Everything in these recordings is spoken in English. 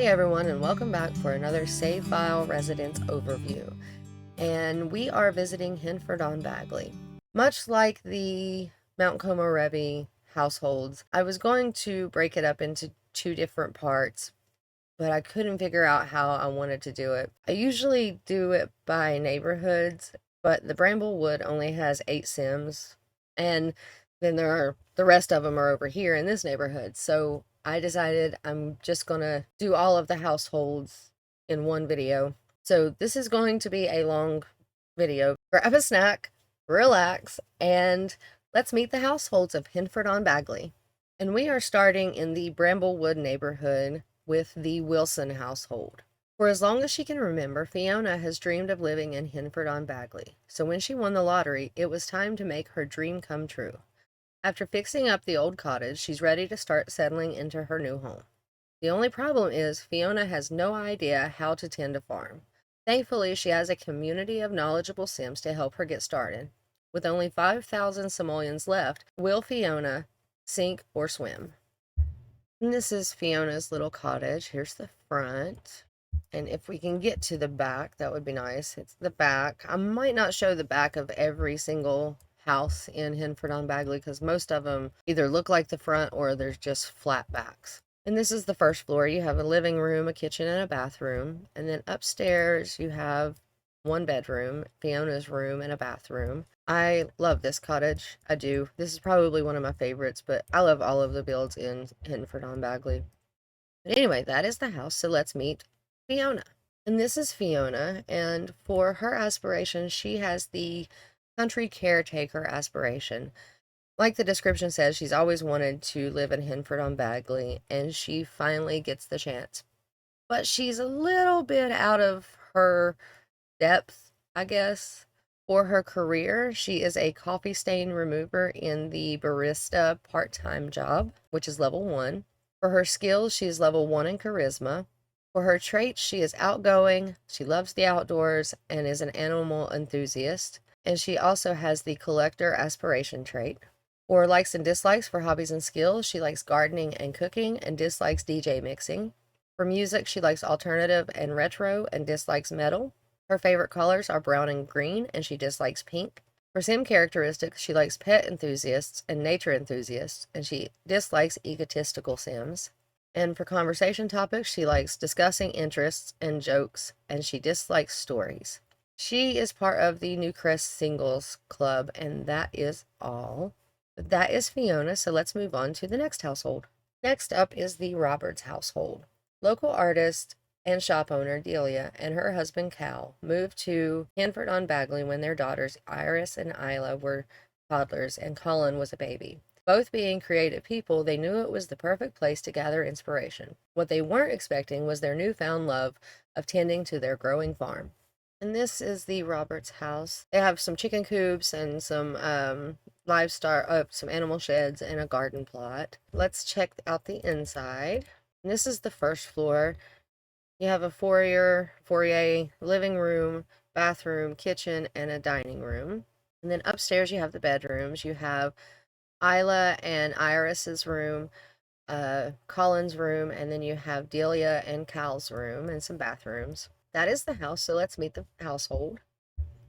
Hey everyone, and welcome back for another Save File Residence Overview. And we are visiting Henford-on-Bagley. Much like the Mount Como-Rebbie households, I was going to break it up into two different parts, but I couldn't figure out how I wanted to do it. I usually do it by neighborhoods, but the Bramblewood only has 8 Sims, and then the rest of them are over here in this neighborhood. So I decided I'm just gonna do all of the households in one video. So this is going to be a long video. Grab a snack, relax, and let's meet the households of Henford-on-Bagley. And we are starting in the Bramblewood neighborhood with the Wilson household. For as long as she can remember, Fiona has dreamed of living in Henford-on-Bagley. So when she won the lottery, it was time to make her dream come true. After fixing up the old cottage, she's ready to start settling into her new home. The only problem is Fiona has no idea how to tend a farm. Thankfully, she has a community of knowledgeable Sims to help her get started. With only 5,000 simoleons left, will Fiona sink or swim? And this is Fiona's little cottage. Here's the front. And if we can get to the back, that would be nice. It's the back. I might not show the back of every single house in Henford-on-Bagley because most of them either look like the front or there's just flat backs. And this is the first floor. You have a living room, a kitchen, and a bathroom. And then upstairs you have one bedroom, Fiona's room, and a bathroom. I love this cottage. I do. This is probably one of my favorites, but I love all of the builds in Henford-on-Bagley. But anyway, that is the house, so let's meet Fiona. And this is Fiona, and for her aspiration, she has the country caretaker aspiration. Like the description says, she's always wanted to live in Henford-on-Bagley, and she finally gets the chance. But she's a little bit out of her depth, I guess. For her career, she is a coffee stain remover in the barista part-time job, which is level 1. For her skills, she is level 1 in charisma. For her traits, she is outgoing, she loves the outdoors, and is an animal enthusiast. And she also has the collector aspiration trait. For likes and dislikes for hobbies and skills, she likes gardening and cooking and dislikes DJ mixing. For music, she likes alternative and retro and dislikes metal. Her favorite colors are brown and green, and she dislikes pink. For sim characteristics, she likes pet enthusiasts and nature enthusiasts, and she dislikes egotistical sims. And for conversation topics, she likes discussing interests and jokes, and she dislikes stories. She is part of the New Crest Singles Club, and that is all. That is Fiona, so let's move on to the next household. Next up is the Roberts household. Local artist and shop owner Delia and her husband Cal moved to Henford-on-Bagley when their daughters Iris and Isla were toddlers and Colin was a baby. Both being creative people, they knew it was the perfect place to gather inspiration. What they weren't expecting was their newfound love of tending to their growing farm. And this is the Roberts house. They have some chicken coops and some livestock, some animal sheds and a garden plot. Let's check out the inside. And this is the first floor. You have a foyer, living room, bathroom, kitchen, and a dining room. And then upstairs you have the bedrooms. You have Isla and Iris's room, Colin's room, and then you have Delia and Cal's room and some bathrooms. That is the house, so let's meet the household.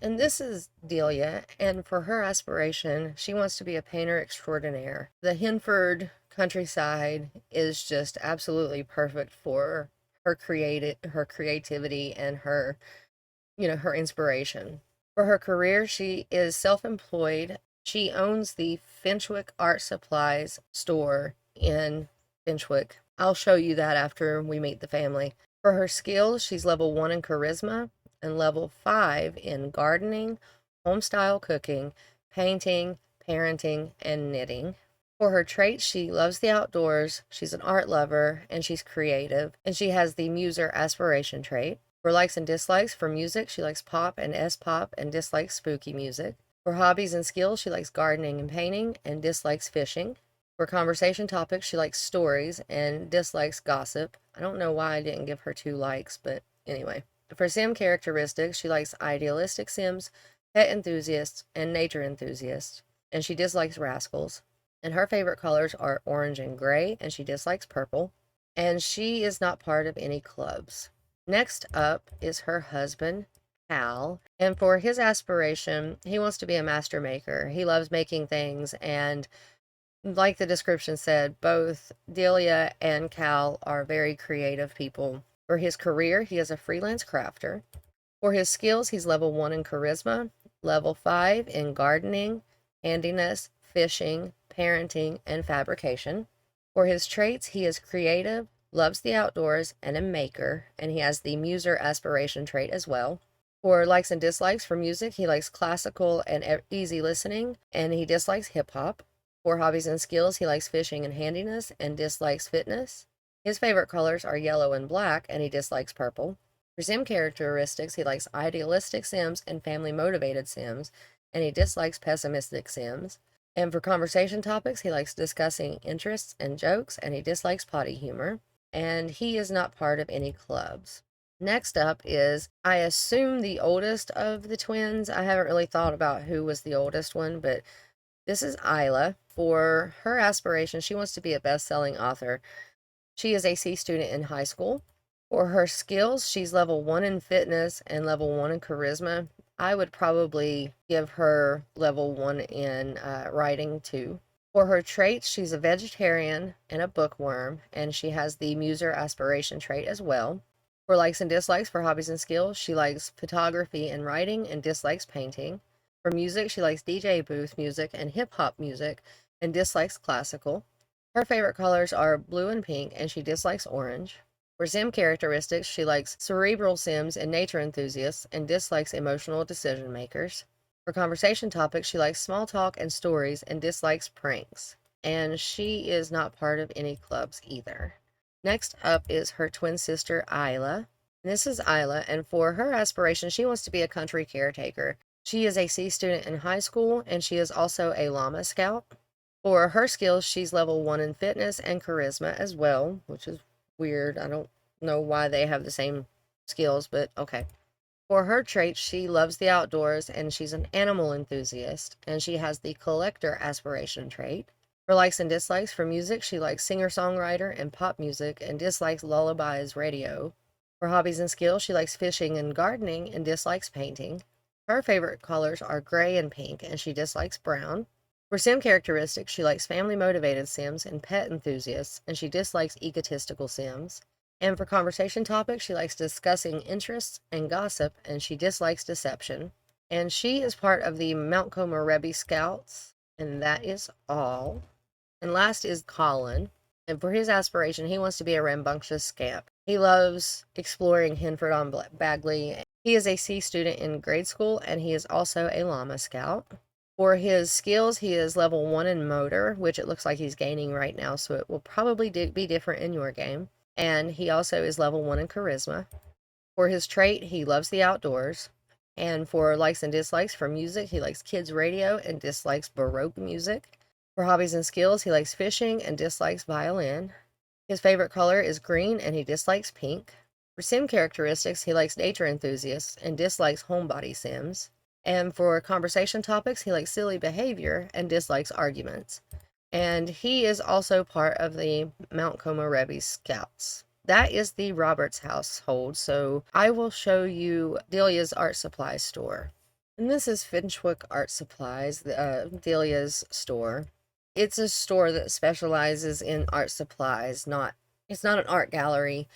And this is Delia, and for her aspiration, she wants to be a painter extraordinaire. The Henford countryside is just absolutely perfect for her creativity and her, her inspiration. For her career, she is self-employed. She owns the FINCHWICK art supplies store in FINCHWICK. I'll show you that after we meet the family. For her skills, she's level 1 in charisma and level 5 in gardening, home-style cooking, painting, parenting, and knitting. For her traits, she loves the outdoors, she's an art lover, and she's creative, and she has the muser aspiration trait. For likes and dislikes, for music, she likes pop and S-pop and dislikes spooky music. For hobbies and skills, she likes gardening and painting and dislikes fishing. For conversation topics, she likes stories and dislikes gossip. I don't know why I didn't give her 2 likes, but anyway. For sim characteristics, she likes idealistic sims, pet enthusiasts, and nature enthusiasts, and she dislikes rascals. And her favorite colors are orange and gray, and she dislikes purple. and she is not part of any clubs. Next up is her husband, Cal, and for his aspiration, he wants to be a master maker. He loves making things, and like the description said, both Delia and Cal are very creative people. For his career, he is a freelance crafter. For his skills, he's level 1 in charisma, level 5 in gardening, handiness, fishing, parenting, and fabrication. For his traits, he is creative, loves the outdoors, and a maker, and he has the muser aspiration trait as well. For likes and dislikes for music, he likes classical and easy listening, and he dislikes hip hop. For hobbies and skills, he likes fishing and handiness, and dislikes fitness. His favorite colors are yellow and black, and he dislikes purple. For sim characteristics, he likes idealistic sims and family motivated sims, and he dislikes pessimistic sims. And for conversation topics, he likes discussing interests and jokes, and he dislikes potty humor. And he is not part of any clubs. Next up is, I assume, the oldest of the twins. I haven't really thought about who was the oldest one, but this is Isla. For her aspiration, she wants to be a best-selling author. She is a C student in high school. For her skills, she's level 1 in fitness and level 1 in charisma. I would probably give her level 1 in writing too. For her traits, she's a vegetarian and a bookworm, and she has the muser aspiration trait as well. For likes and dislikes for hobbies and skills, she likes photography and writing and dislikes painting. For music, she likes DJ booth music and hip hop music and dislikes classical. Her favorite colors are blue and pink, and she dislikes orange. For sim characteristics, she likes cerebral sims and nature enthusiasts and dislikes emotional decision makers. For conversation topics, she likes small talk and stories and dislikes pranks. And she is not part of any clubs either. Next up is her twin sister, Isla. This is Isla, and for her aspiration, she wants to be a country caretaker. She is a C student in high school, and she is also a llama scout. For her skills, she's level 1 in fitness and charisma as well, which is weird. I don't know why they have the same skills, but okay. For her traits, she loves the outdoors, and she's an animal enthusiast, and she has the collector aspiration trait. For likes and dislikes for music, she likes singer-songwriter and pop music and dislikes lullabies radio. For hobbies and skills, she likes fishing and gardening and dislikes painting. Her favorite colors are gray and pink, and she dislikes brown. For sim characteristics, she likes family-motivated sims and pet enthusiasts, and she dislikes egotistical sims. And for conversation topics, she likes discussing interests and gossip, and she dislikes deception. And she is part of the Mount Como Scouts, and that is all. And last is Colin, and for his aspiration, he wants to be a rambunctious scamp. He loves exploring Henford-on-Bagley. He is a C student in grade school, and he is also a llama scout. For his skills, he is level 1 in motor, which it looks like he's gaining right now, so it will probably be different in your game. And he also is level 1 in charisma. For his trait, he loves the outdoors. And for likes and dislikes for music, he likes kids radio and dislikes Baroque music. For hobbies and skills, he likes fishing and dislikes violin. His favorite color is green, and he dislikes pink. For sim characteristics, he likes nature enthusiasts and dislikes homebody sims. And for conversation topics, he likes silly behavior and dislikes arguments. And he is also part of the Mount Como Scouts. That is the Roberts household, so I will show you Delia's art supply store. And this is FINCHWICK Art Supplies, Delia's store. It's a store that specializes in art supplies, it's not an art gallery.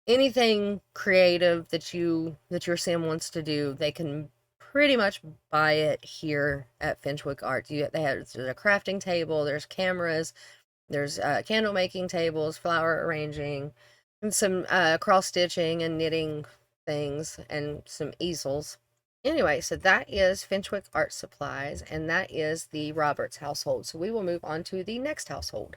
Anything creative that your sim wants to do, they can pretty much buy it here at FINCHWICK Art. There's a crafting table, there's cameras, there's candle making tables, flower arranging, and some cross stitching and knitting things, and some easels. Anyway, so that is FINCHWICK Art Supplies, and that is the Roberts household. So we will move on to the next household.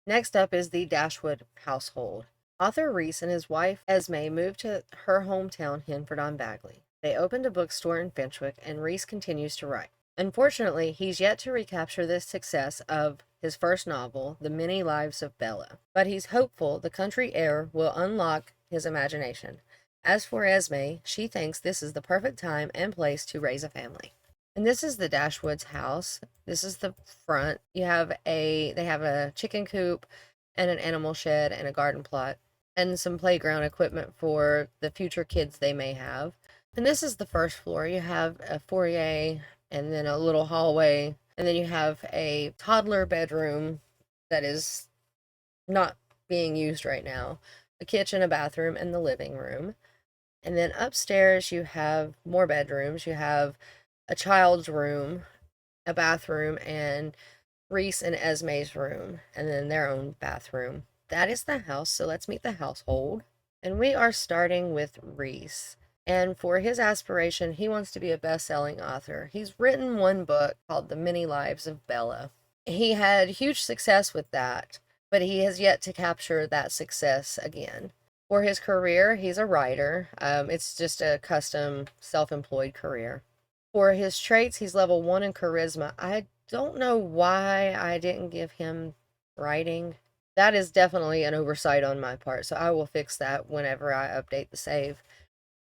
Next up is the Dashwood household. Author Reese and his wife Esme moved to her hometown, Henford-on-Bagley. They opened a bookstore in Finchwick, and Reese continues to write. Unfortunately, he's yet to recapture the success of his first novel, The Many Lives of Bella, but he's hopeful the country air will unlock his imagination. As for Esme, she thinks this is the perfect time and place to raise a family. And this is the Dashwood's house. This is the front. They have a chicken coop, and an animal shed and a garden plot and some playground equipment for the future kids they may have. And this is the first floor. You have a foyer and then a little hallway, and then you have a toddler bedroom that is not being used right now, a kitchen, a bathroom, and the living room. And then upstairs you have more bedrooms. You have a child's room, a bathroom, and Reese and Esme's room, and then their own bathroom. That is the house, so let's meet the household. And we are starting with Reese. And for his aspiration, he wants to be a best-selling author. He's written one book called The Many Lives of Bella. He had huge success with that, but he has yet to capture that success again. For his career, he's a writer. It's just a custom self-employed career. For his traits, he's level 1 in charisma. I don't know why I didn't give him writing. That is definitely an oversight on my part, so I will fix that whenever I update the save.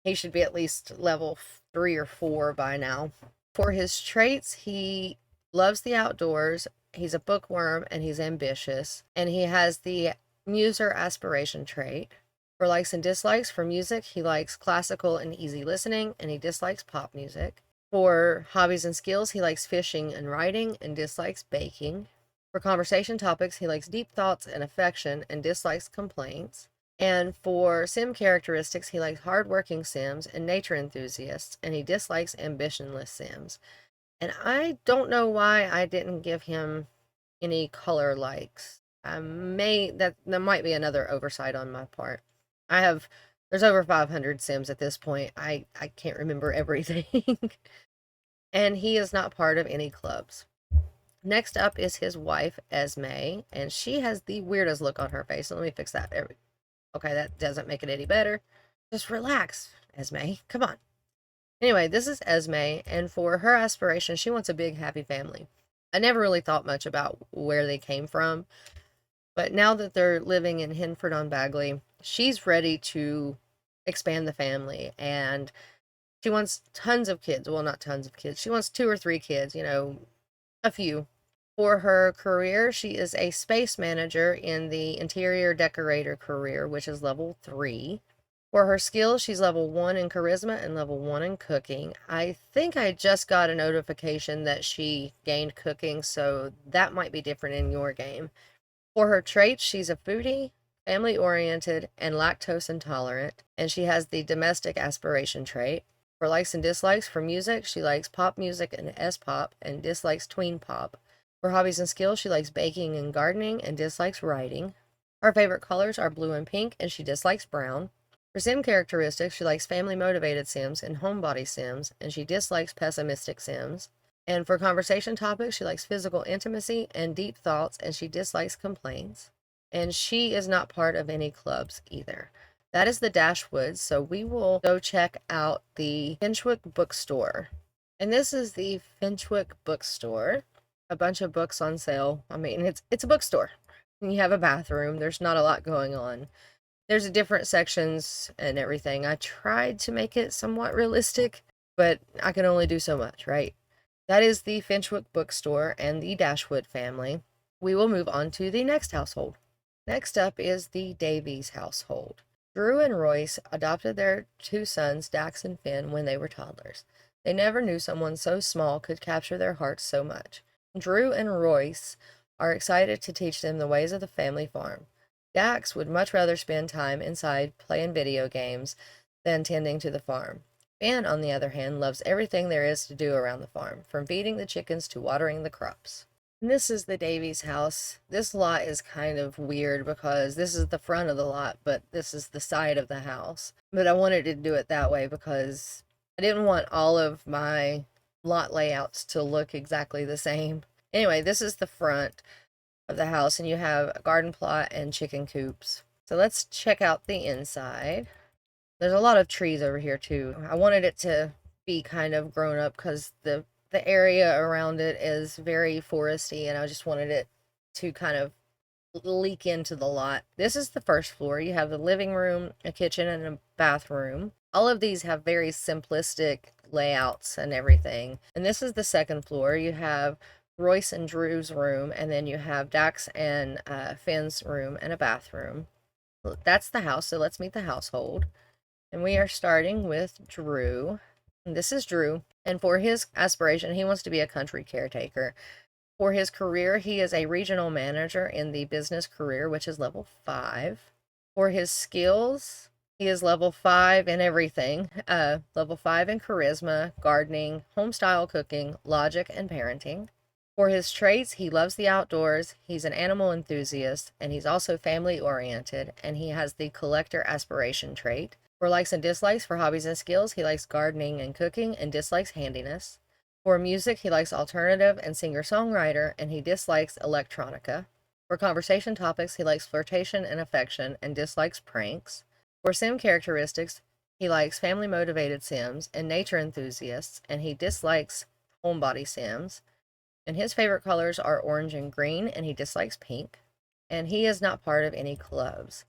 He should be at least level 3 or 4 by now. For his traits, he loves the outdoors, he's a bookworm, and he's ambitious, and he has the muser aspiration trait. For likes and dislikes, for music, he likes classical and easy listening, and he dislikes pop music. For hobbies and skills, he likes fishing and writing and dislikes baking. For conversation topics, he likes deep thoughts and affection and dislikes complaints. And for sim characteristics, he likes hardworking sims and nature enthusiasts, and he dislikes ambitionless sims. And I don't know why I didn't give him any color likes. That might be another oversight on my part. There's over 500 sims at this point. I can't remember everything. And he is not part of any clubs. Next up is his wife, Esme, and she has the weirdest look on her face. Let me fix that. Okay, that doesn't make it any better. Just relax, Esme. Come on. Anyway, this is Esme, and for her aspiration, she wants a big, happy family. I never really thought much about where they came from, but now that they're living in Henford-on-Bagley, she's ready to expand the family, and she wants tons of kids. Well, not tons of kids. She wants 2 or 3 kids, a few. For her career, she is a space manager in the interior decorator career, which is level 3. For her skills, she's level 1 in charisma and level 1 in cooking. I think I just got a notification that she gained cooking, so that might be different in your game. For her traits, she's a foodie, family-oriented, and lactose intolerant, and she has the domestic aspiration trait. For likes and dislikes, for music, she likes pop music and S-pop and dislikes tween pop. For hobbies and skills, she likes baking and gardening and dislikes writing. Her favorite colors are blue and pink, and she dislikes brown. For sim characteristics, she likes family-motivated sims and homebody sims, and she dislikes pessimistic sims. And for conversation topics, she likes physical intimacy and deep thoughts, and she dislikes complaints. And she is not part of any clubs either. That is the DASHWOOD, so we will go check out the FINCHWICK bookstore. And this is the FINCHWICK bookstore. A bunch of books on sale. I mean, it's a bookstore. And you have a bathroom. There's not a lot going on. There's different sections and everything. I tried to make it somewhat realistic, but I can only do so much, right? That is the FINCHWICK bookstore and the DASHWOOD family. We will move on to the next household. Next up is the Davies household. Drew and Royce adopted their 2 sons, Dax and Finn, when they were toddlers. They never knew someone so small could capture their hearts so much. Drew and Royce are excited to teach them the ways of the family farm. Dax would much rather spend time inside playing video games than tending to the farm. Finn, on the other hand, loves everything there is to do around the farm, from feeding the chickens to watering the crops. And this is the Davies house. This lot is kind of weird because this is the front of the lot, but this is the side of the house. But I wanted to do it that way because I didn't want all of my lot layouts to look exactly the same. Anyway, this is the front of the house, and you have a garden plot and chicken coops. So let's check out the inside. There's a lot of trees over here too. I wanted it to be kind of grown up because the area around it is very foresty, and I just wanted it to kind of leak into the lot. This is the first floor. You have the living room, a kitchen, and a bathroom. All of these have very simplistic layouts and everything. And this is the second floor. You have Royce and Drew's room, and then you have Dax and Finn's room and a bathroom. That's the house, so let's meet the household. And we are starting with Drew. And this is Drew. And for his aspiration, he wants to be a country caretaker. For his career, he is a regional manager in the business career, which is level 5. For his skills, he is level 5 in everything. Level 5 in charisma, gardening, homestyle cooking, logic, and parenting. For his traits, he loves the outdoors, he's an animal enthusiast, and he's also family oriented, and he has the collector aspiration trait. For likes and dislikes, for hobbies and skills, he likes gardening and cooking and dislikes handiness. For music, he likes alternative and singer-songwriter, and he dislikes electronica. For conversation topics, he likes flirtation and affection and dislikes pranks. For sim characteristics, he likes family-motivated sims and nature enthusiasts, and he dislikes homebody sims. And his favorite colors are orange and green, and he dislikes pink. And he is not part of any clubs.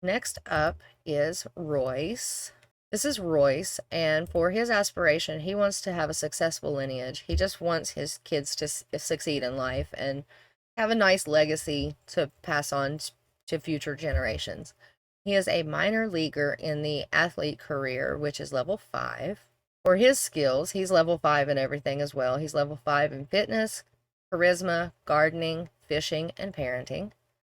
Next up is Royce. This is Royce, and for his aspiration, he wants to have a successful lineage. He just wants his kids to succeed in life and have a nice legacy to pass on to future generations. He is a minor leaguer in the athlete career, which is level 5. For his skills, he's level 5 in everything as well. He's level 5 in fitness, charisma, gardening, fishing, and parenting.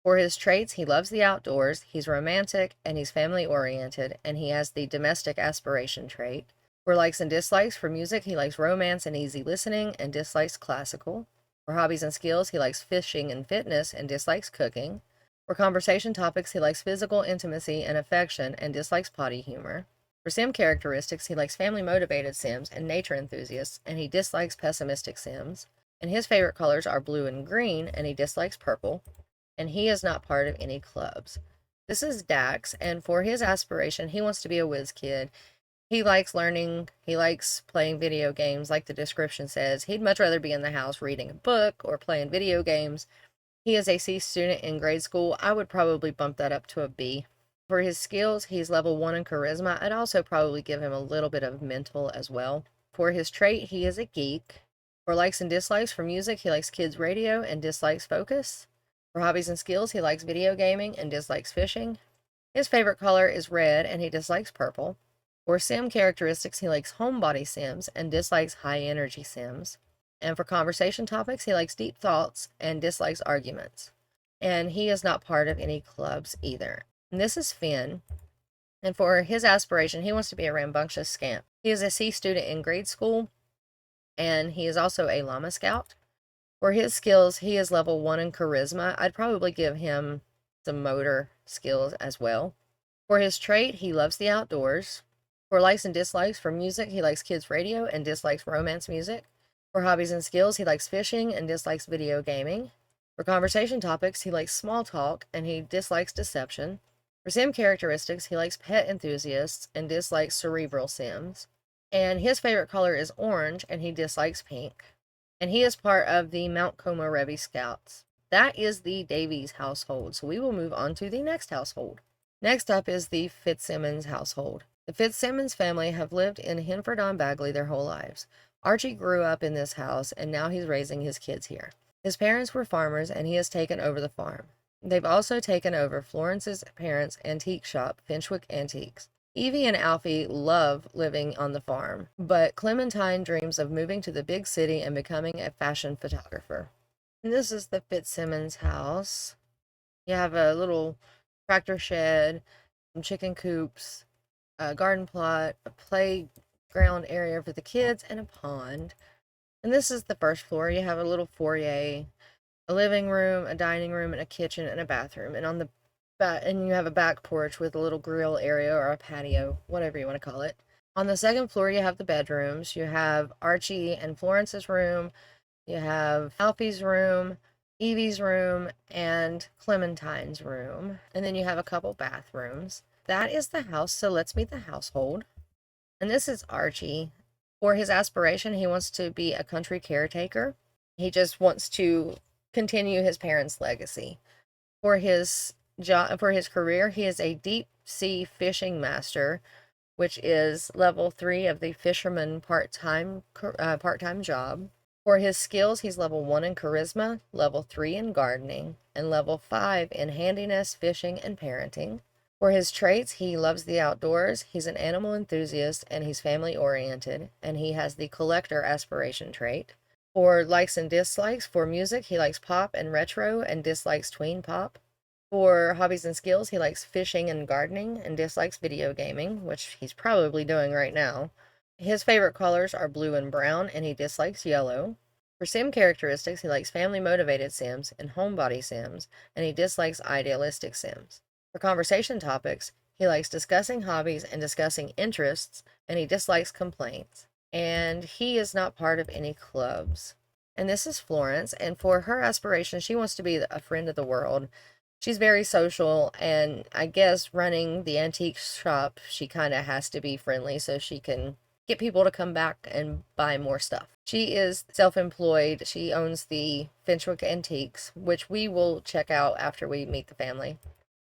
For his traits, he loves the outdoors, he's romantic, and he's family-oriented, and he has the domestic aspiration trait. For likes and dislikes, for music, he likes romance and easy listening, and dislikes classical. For hobbies and skills, he likes fishing and fitness, and dislikes cooking. For conversation topics, he likes physical intimacy and affection, and dislikes potty humor. For sim characteristics, he likes family-motivated sims and nature enthusiasts, and he dislikes pessimistic sims. And his favorite colors are blue and green, and he dislikes purple. And he is not part of any clubs. This is Dax, and for his aspiration, he wants to be a whiz kid. He likes learning, he likes playing video games, like the description says. He'd much rather be in the house reading a book or playing video games. He is a C student in grade school. I would probably bump that up to a B. For his skills, he's level 1 in charisma. I'd also probably give him a little bit of mental as well. For his trait, he is a geek. For likes and dislikes, for music, he likes kids radio and dislikes focus. For hobbies and skills, he likes video gaming and dislikes fishing. His favorite color is red and he dislikes purple. For sim characteristics, he likes homebody sims and dislikes high energy sims. And for conversation topics, he likes deep thoughts and dislikes arguments. And he is not part of any clubs either. And this is Finn. And for his aspiration, he wants to be a rambunctious scamp. He is a C student in grade school, and he is also a llama scout. For his skills, he is level 1 in charisma. I'd probably give him some motor skills as well. For his trait, he loves the outdoors. For likes and dislikes, for music, he likes kids radio and dislikes romance music. For hobbies and skills, he likes fishing and dislikes video gaming. For conversation topics, he likes small talk and he dislikes deception. For sim characteristics, he likes pet enthusiasts and dislikes cerebral sims. And his favorite color is orange and he dislikes pink. And he is part of the Mount Como Scouts. That is the Davies household. So we will move on to the next household. Next up is the FITZSIMMONS household. The FITZSIMMONS family have lived in Henford-on-Bagley their whole lives. Archie grew up in this house and now he's raising his kids here. His parents were farmers and he has taken over the farm. They've also taken over Florence's parents' antique shop, FINCHWICK Antiques. Evie and Alfie love living on the farm, but Clementine dreams of moving to the big city and becoming a fashion photographer. And this is the FITZSIMMONS house. You have a little tractor shed, some chicken coops, a garden plot, a playground area for the kids, and a pond. And this is the first floor. You have a little foyer, a living room, a dining room, and a kitchen, and a bathroom. And on the and you have a back porch with a little grill area or a patio, whatever you want to call it. On the second floor, you have the bedrooms. You have Archie and Florence's room. You have Alfie's room, Evie's room, and Clementine's room. And then you have a couple bathrooms. That is the house, so let's meet the household. And this is Archie. For his aspiration, he wants to be a country caretaker. He just wants to continue his parents' legacy. For his career, he is a deep sea fishing master, which is level 3 of the fisherman part-time job. For his skills, he's level 1 in charisma, level 3 in gardening, and level 5 in handiness, fishing, and parenting. For his traits, he loves the outdoors, he's an animal enthusiast, and he's family oriented, and he has the collector aspiration trait. For likes and dislikes, for music, he likes pop and retro and dislikes tween pop. For hobbies and skills, he likes fishing and gardening and dislikes video gaming, which he's probably doing right now. His favorite colors are blue and brown, and he dislikes yellow. For sim characteristics, he likes family motivated sims and homebody sims, and he dislikes idealistic sims. For conversation topics, he likes discussing hobbies and discussing interests, and he dislikes complaints. And he is not part of any clubs. And this is Florence, and for her aspirations, she wants to be a friend of the world. She's very social, and I guess running the antique shop, she kind of has to be friendly so she can get people to come back and buy more stuff. She is self-employed. She owns the FINCHWICK Antiques, which we will check out after we meet the family.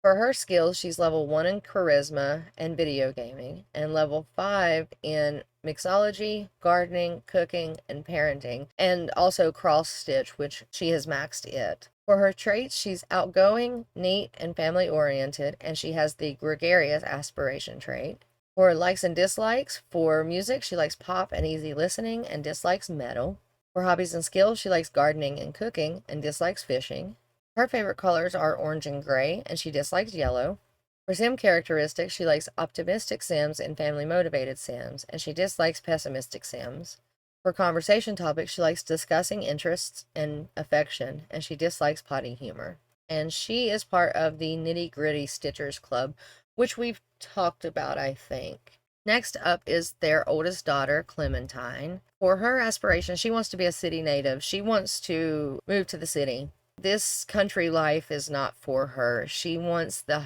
For her skills, she's level 1 in charisma and video gaming, and level 5 in mixology, gardening, cooking, and parenting, and also cross stitch, which she has maxed it. For her traits, she's outgoing, neat, and family oriented, and she has the gregarious aspiration trait. For likes and dislikes, for music, she likes pop and easy listening and dislikes metal. For hobbies and skills, she likes gardening and cooking and dislikes fishing. Her favorite colors are orange and gray, and she dislikes yellow. For sim characteristics, she likes optimistic sims and family motivated sims, and she dislikes pessimistic sims. For conversation topics, she likes discussing interests and affection, and she dislikes potty humor. And she is part of the Nitty Gritty Stitchers Club, which we've talked about, I think. Next up is their oldest daughter, Clementine. For her aspirations, she wants to be a city native. She wants to move to the city. This country life is not for her. She wants the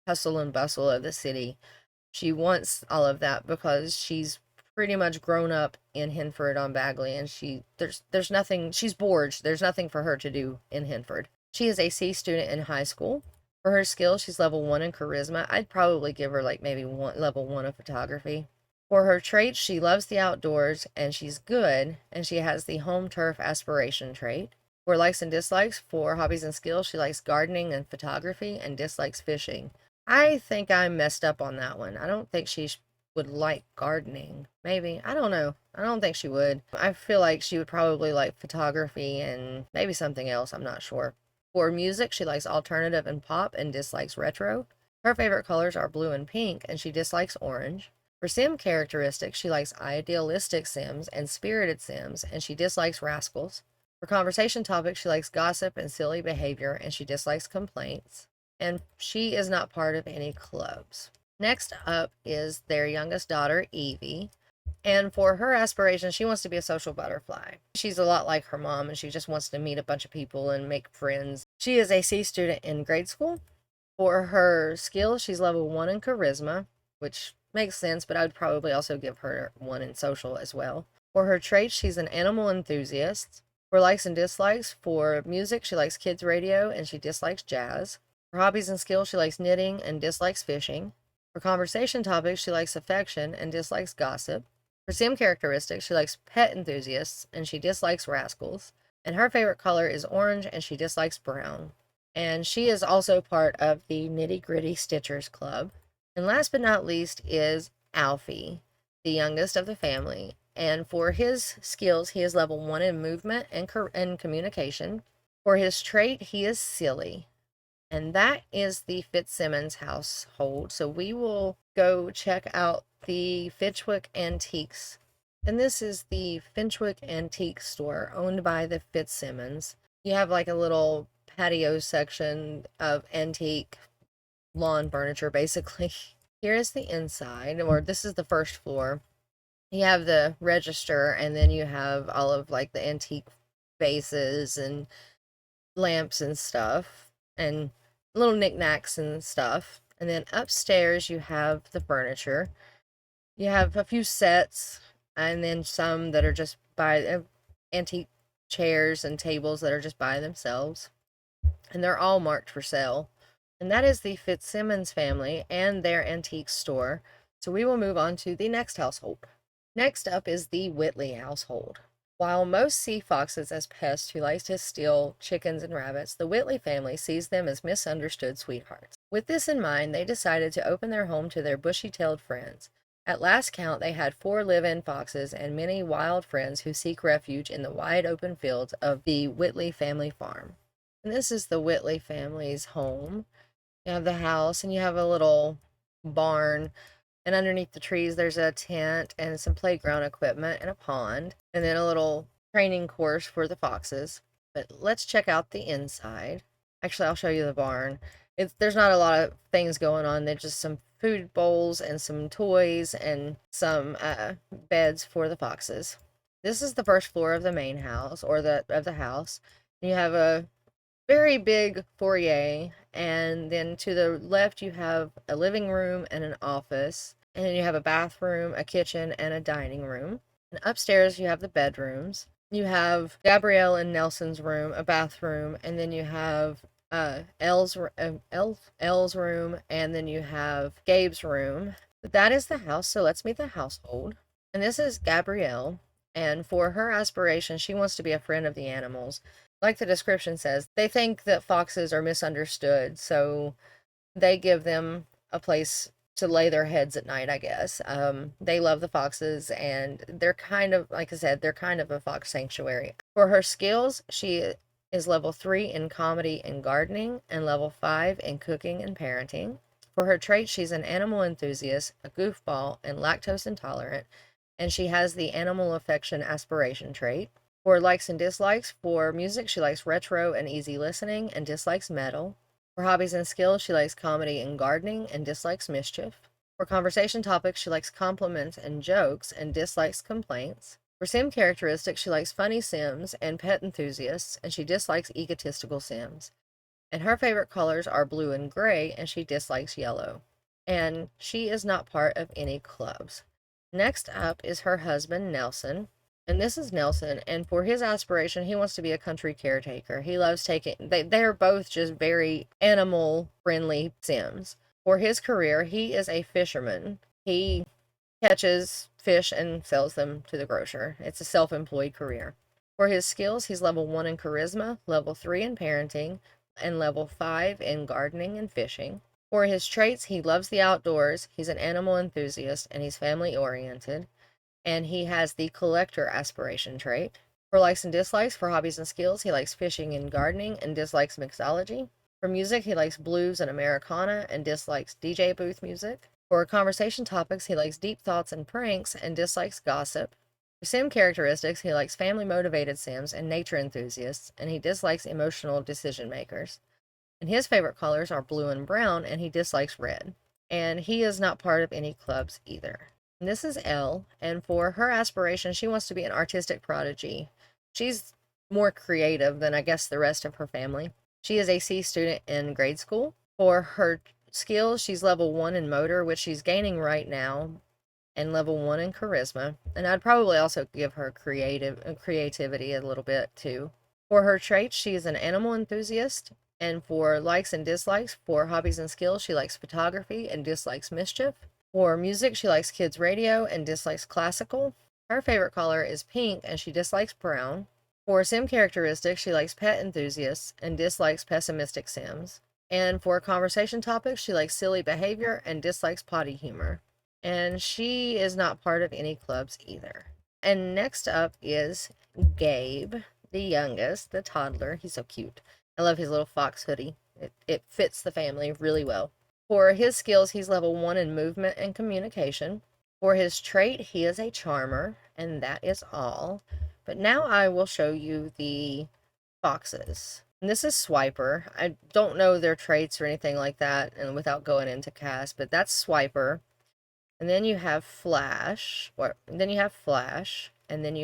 hustle and bustle of the city. She wants all of that because she's pretty much grown up in Henford-on-Bagley, and there's nothing, she's bored. There's nothing for her to do in Henford. She is a C student in high school. For her skills, she's level 1 in charisma. I'd probably give her like maybe level 1 of photography. For her traits, she loves the outdoors, and she's good, and she has the home turf aspiration trait. For likes and dislikes, for hobbies and skills, she likes gardening and photography and dislikes fishing. I think I messed up on that one. I don't think she would like gardening. Maybe. I don't know. I don't think she would. I feel like she would probably like photography and maybe something else. I'm not sure. For music, she likes alternative and pop and dislikes retro. Her favorite colors are blue and pink, and she dislikes orange. For sim characteristics, she likes idealistic sims and spirited sims, and she dislikes rascals. For conversation topics, she likes gossip and silly behavior, and she dislikes complaints. And she is not part of any clubs. Next up is their youngest daughter, Evie. And for her aspirations, she wants to be a social butterfly. She's a lot like her mom, and she just wants to meet a bunch of people and make friends. She is a C student in grade school. For her skills, she's level 1 in charisma, which makes sense, but I would probably also give her 1 in social as well. For her traits, she's an animal enthusiast. For likes and dislikes, for music, she likes kids radio and she dislikes jazz. For hobbies and skills, she likes knitting and dislikes fishing. For conversation topics, she likes affection and dislikes gossip. For sim characteristics, she likes pet enthusiasts and she dislikes rascals. And her favorite color is orange and she dislikes brown. And she is also part of the Nitty Gritty Stitchers Club. And last but not least is Alfie, the youngest of the family. And for his skills, he is level 1 in movement and communication. For his trait, he is silly. And that is the FITZSIMMONS household. So we will go check out the FINCHWICK Antiques. And this is the FINCHWICK Antique store owned by the FITZSIMMONS. You have like a little patio section of antique lawn furniture, basically. Here is the inside, or this is the first floor. You have the register, and then you have all of like the antique vases and lamps and stuff, and little knickknacks and stuff. And then upstairs you have the furniture. You have a few sets, and then some that are just by antique chairs and tables that are just by themselves. And they're all marked for sale. And that is the FITZSIMMONS family and their antique store. So we will move on to the next household. Next up is the Whitley household. While most see foxes as pests who like to steal chickens and rabbits, the Whitley family sees them as misunderstood sweethearts. With this in mind, they decided to open their home to their bushy-tailed friends. At last count, they had 4 live-in foxes and many wild friends who seek refuge in the wide open fields of the Whitley family farm. And this is the Whitley family's home. You have the house, and you have a little barn, and underneath the trees there's a tent and some playground equipment and a pond, and then a little training course for the foxes. But let's check out the inside. Actually, I'll show you the barn. There's not a lot of things going on. There's just some food bowls and some toys and some beds for the foxes. This is the first floor of the main house, or of the house. You have a very big foyer, and then to the left you have a living room and an office, and then you have a bathroom, a kitchen, and a dining room. And upstairs you have the bedrooms. You have Gabrielle and Nelson's room, a bathroom, and then you have Elle's room, and then you have Gabe's room. But that is the house, so let's meet the household. And this is Gabrielle, and for her aspiration, she wants to be a friend of the animals. Like the description says, they think that foxes are misunderstood, so they give them a place to lay their heads at night, I guess. They love the foxes, and they're kind of, like I said, they're kind of a fox sanctuary. For her skills, she is level 3 in comedy and gardening, and level 5 in cooking and parenting. For her traits, she's an animal enthusiast, a goofball, and lactose intolerant, and she has the animal affection aspiration trait. For likes and dislikes, for music, she likes retro and easy listening and dislikes metal. For hobbies and skills, she likes comedy and gardening and dislikes mischief. For conversation topics, she likes compliments and jokes and dislikes complaints. For sim characteristics, she likes funny sims and pet enthusiasts, and she dislikes egotistical sims. And her favorite colors are blue and gray, and she dislikes yellow. And she is not part of any clubs. Next up is her husband, Nelson. And this is Nelson, and for his aspiration, he wants to be a country caretaker. He loves they're both just very animal-friendly sims. For his career, he is a fisherman. He catches fish and sells them to the grocer. It's a self-employed career. For his skills, he's level 1 in charisma, level 3 in parenting, and level 5 in gardening and fishing. For his traits, he loves the outdoors, he's an animal enthusiast, and he's family-oriented. And he has the collector aspiration trait. For likes and dislikes, for hobbies and skills, he likes fishing and gardening and dislikes mixology. For music, he likes blues and Americana and dislikes DJ booth music. For conversation topics, he likes deep thoughts and pranks and dislikes gossip. For sim characteristics, he likes family-motivated sims and nature enthusiasts, and he dislikes emotional decision makers. And his favorite colors are blue and brown, and he dislikes red. And he is not part of any clubs either. And this is Elle, and for her aspiration, she wants to be an artistic prodigy. She's more creative than, I guess, the rest of her family. She is a C student in grade school. For her skills, she's level 1 in motor, which she's gaining right now, and level 1 in charisma. And I'd probably also give her creativity a little bit, too. For her traits, she is an animal enthusiast, and for likes and dislikes, for hobbies and skills, she likes photography and dislikes mischief. For music, she likes kids' radio and dislikes classical. Her favorite color is pink, and she dislikes brown. For sim characteristics, she likes pet enthusiasts and dislikes pessimistic sims. And for conversation topics, she likes silly behavior and dislikes potty humor. And she is not part of any clubs either. And next up is Gabe, the youngest, the toddler. He's so cute. I love his little fox hoodie. It fits the family really well. For his skills, he's level 1 in movement and communication. For his trait, he is a charmer, and that is all. But now I will show you the foxes. And this is Swiper. I don't know their traits or anything like that, and without going into cast, but that's Swiper. And then you have Flash, and then you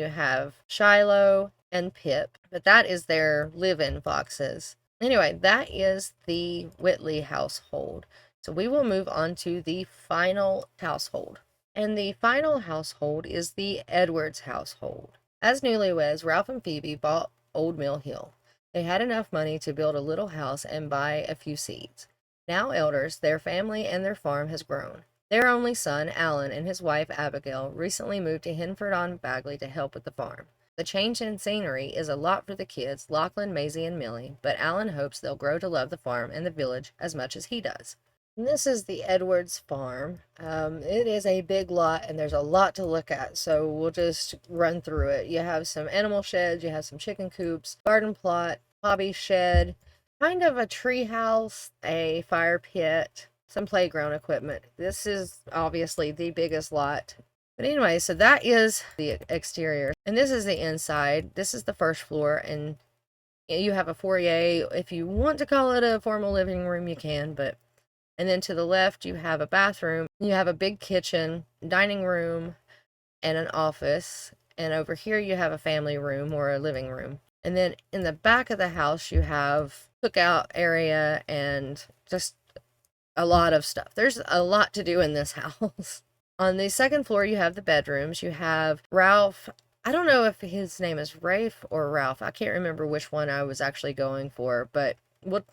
have Shiloh and Pip, but that is their live-in foxes. Anyway, that is the Whitley household. So we will move on to the final household. And the final household is the Edwards household. As newlyweds, Ralph and Phoebe bought Old Mill Hill. They had enough money to build a little house and buy a few seeds. Now elders, their family and their farm has grown. Their only son, Alan, and his wife, Abigail, recently moved to Henford-on-Bagley to help with the farm. The change in scenery is a lot for the kids, Lachlan, Maisie, and Millie, but Alan hopes they'll grow to love the farm and the village as much as he does. And this is the Edwards farm. It is a big lot and there's a lot to look at, so we'll just run through it. You have some animal sheds, you have some chicken coops, garden plot, hobby shed, kind of a tree house, a fire pit, some playground equipment. This is obviously the biggest lot. But anyway, so that is the exterior. And this is the inside. This is the first floor. And you have a foyer. If you want to call it a formal living room, you can. And then to the left, you have a bathroom. You have a big kitchen, dining room, and an office. And over here, you have a family room or a living room. And then in the back of the house, you have cookout area and just a lot of stuff. There's a lot to do in this house. On the second floor, you have the bedrooms. You have Ralph. I don't know if his name is Rafe or Ralph. I can't remember which one I was actually going for, but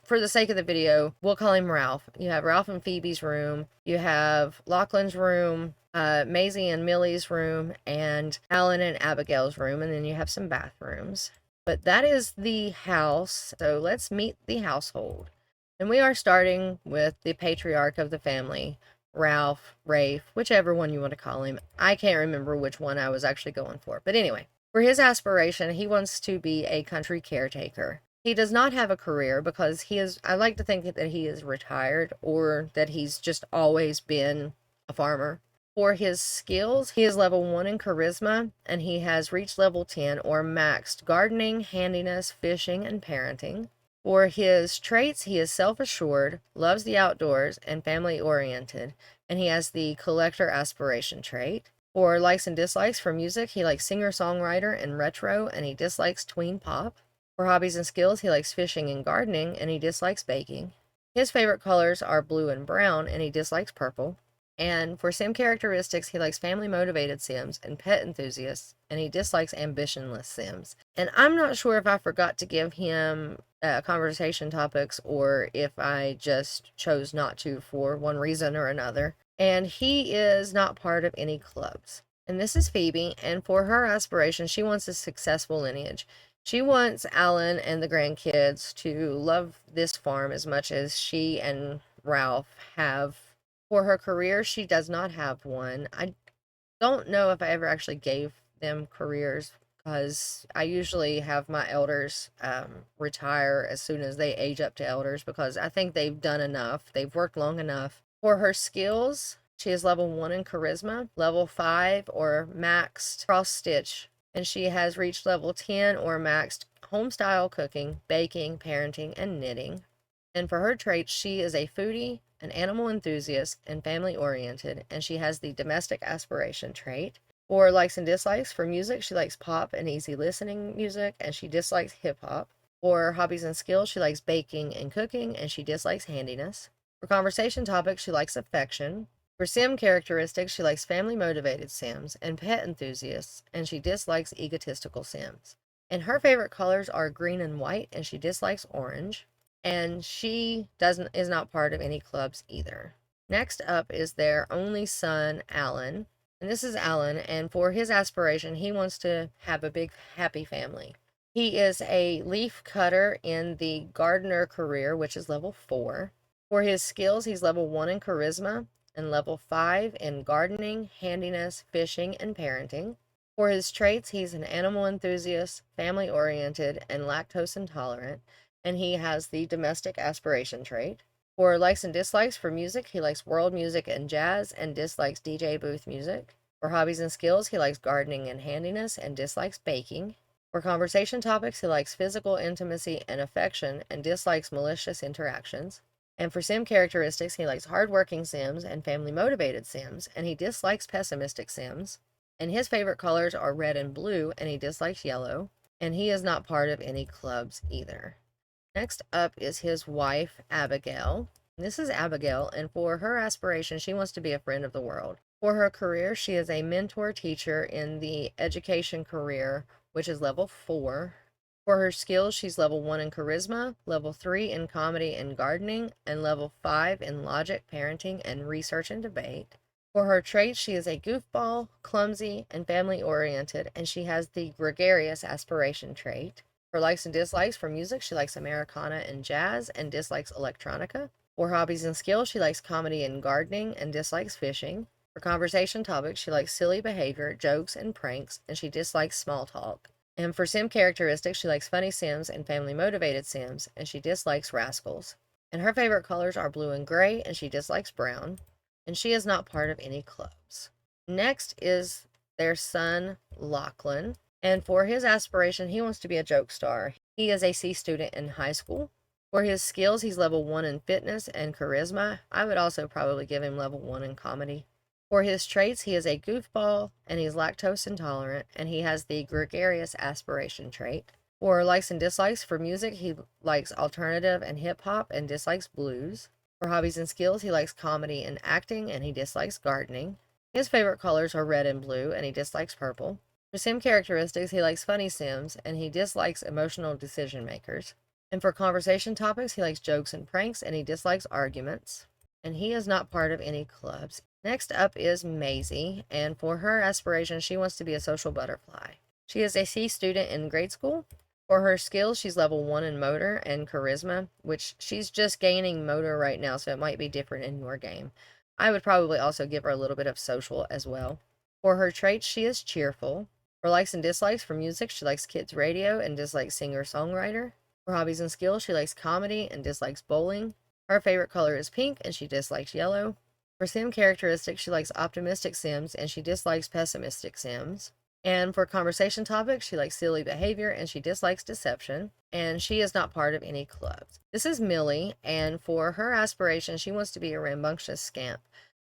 for the sake of the video, we'll call him Ralph. You have Ralph and Phoebe's room. You have Lachlan's room, Maisie and Millie's room, and Alan and Abigail's room, and then you have some bathrooms. But that is the house, so let's meet the household. And we are starting with the patriarch of the family, Ralph, Rafe, whichever one you want to call him. I can't remember which one I was actually going for. But anyway, for his aspiration, he wants to be a country caretaker. He does not have a career because I like to think that he is retired or that he's just always been a farmer. For his skills, he is level 1 in charisma, and he has reached level 10 or maxed gardening, handiness, fishing, and parenting. For his traits, he is self-assured, loves the outdoors, and family-oriented, and he has the collector aspiration trait. For likes and dislikes, for music, he likes singer-songwriter and retro, and he dislikes tween pop. For hobbies and skills, he likes fishing and gardening, and he dislikes baking. His favorite colors are blue and brown, and he dislikes purple. And for sim characteristics, he likes family-motivated sims and pet enthusiasts, and he dislikes ambitionless sims. And I'm not sure if I forgot to give him conversation topics or if I just chose not to for one reason or another. And he is not part of any clubs. And this is Phoebe, and for her aspiration, she wants a successful lineage. She wants Alan and the grandkids to love this farm as much as she and Ralph have. For her career, she does not have one. I don't know if I ever actually gave them careers because I usually have my elders retire as soon as they age up to elders because I think they've done enough. They've worked long enough. For her skills, she is level 1 in charisma, level 5 or maxed cross stitch, and she has reached level 10 or maxed homestyle cooking, baking, parenting, and knitting. And for her traits, she is a foodie, an animal enthusiast, and family-oriented, and she has the domestic aspiration trait. For likes and dislikes, for music, she likes pop and easy listening music, and she dislikes hip-hop. For hobbies and skills, she likes baking and cooking, and she dislikes handiness. For conversation topics, she likes affection. For sim characteristics, she likes family-motivated sims and pet enthusiasts, and she dislikes egotistical sims. And her favorite colors are green and white, and she dislikes orange. And she is not part of any clubs either. Next up is their only son, Alan. And this is Alan, and for his aspiration, he wants to have a big, happy family. He is a leaf cutter in the gardener career, which is level 4. For his skills, he's level 1 in charisma and level 5 in gardening, handiness, fishing, and parenting. For his traits, he's an animal enthusiast, family-oriented, and lactose intolerant, and he has the domestic aspiration trait. For likes and dislikes, for music, he likes world music and jazz and dislikes DJ booth music. For hobbies and skills, he likes gardening and handiness and dislikes baking. For conversation topics, he likes physical intimacy and affection and dislikes malicious interactions. And for sim characteristics, he likes hardworking sims and family-motivated sims, and he dislikes pessimistic sims. And his favorite colors are red and blue, and he dislikes yellow. And he is not part of any clubs either. Next up is his wife, Abigail. This is Abigail, and for her aspiration, she wants to be a friend of the world. For her career, she is a mentor teacher in the education career, which is level 4. For her skills, she's level 1 in charisma, level 3 in comedy and gardening, and level 5 in logic, parenting, and research and debate. For her traits, she is a goofball, clumsy, and family-oriented, and she has the gregarious aspiration trait. For likes and dislikes for music, she likes Americana and jazz and dislikes electronica. For hobbies and skills, she likes comedy and gardening and dislikes fishing. For conversation topics, she likes silly behavior, jokes, and pranks, and she dislikes small talk. And for sim characteristics, she likes funny sims and family-motivated sims, and she dislikes rascals. And her favorite colors are blue and gray, and she dislikes brown. And she is not part of any clubs. Next is their son, Lachlan. And for his aspiration, he wants to be a joke star. He is a C student in high school. For his skills, he's level 1 in fitness and charisma. I would also probably give him level 1 in comedy. For his traits, he is a goofball, and he's lactose intolerant, and he has the gregarious aspiration trait. For likes and dislikes for music, he likes alternative and hip-hop and dislikes blues. For hobbies and skills, he likes comedy and acting, and he dislikes gardening. His favorite colors are red and blue, and he dislikes purple. For sim characteristics, he likes funny sims, and he dislikes emotional decision makers. And for conversation topics, he likes jokes and pranks, and he dislikes arguments. And he is not part of any clubs. Next up is Maisie, and for her aspiration, she wants to be a social butterfly. She is a C student in grade school. For her skills, she's level 1 in motor and charisma, which she's just gaining motor right now, so it might be different in your game. I would probably also give her a little bit of social as well. For her traits, she is cheerful. For likes and dislikes for music, she likes kids radio and dislikes singer-songwriter. For hobbies and skills, she likes comedy and dislikes bowling. Her favorite color is pink, and she dislikes yellow. For sim characteristics, she likes optimistic sims, and she dislikes pessimistic sims. And for conversation topics, she likes silly behavior, and she dislikes deception, and she is not part of any clubs. This is Millie, and for her aspiration, she wants to be a rambunctious scamp.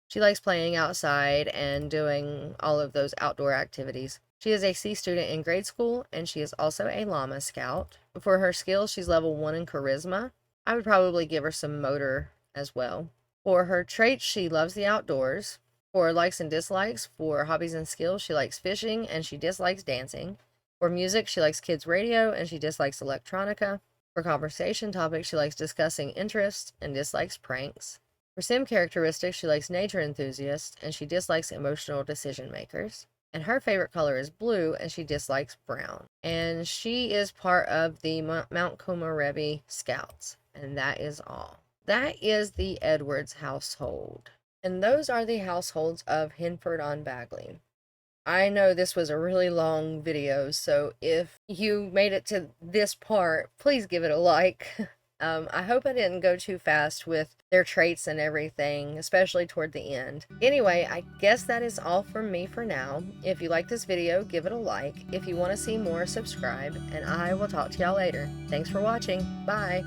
She likes playing outside and doing all of those outdoor activities. She is a C student in grade school, and she is also a llama scout. For her skills, she's level 1 in charisma. I would probably give her some motor as well. For her traits, she loves the outdoors. For likes and dislikes, for hobbies and skills, she likes fishing and she dislikes dancing. For music, she likes kids radio and she dislikes electronica. For conversation topics, she likes discussing interests and dislikes pranks. For sim characteristics, she likes nature enthusiasts and she dislikes emotional decision makers. And her favorite color is blue and she dislikes brown. And she is part of the Mount Komorebi Scouts. And that is all. That is the Edwards household. And those are the households of Henford-on-Bagley. I know this was a really long video, so if you made it to this part, please give it a like. I hope I didn't go too fast with their traits and everything, especially toward the end. Anyway, I guess that is all from me for now. If you like this video, give it a like. If you want to see more, subscribe, and I will talk to y'all later. Thanks for watching. Bye!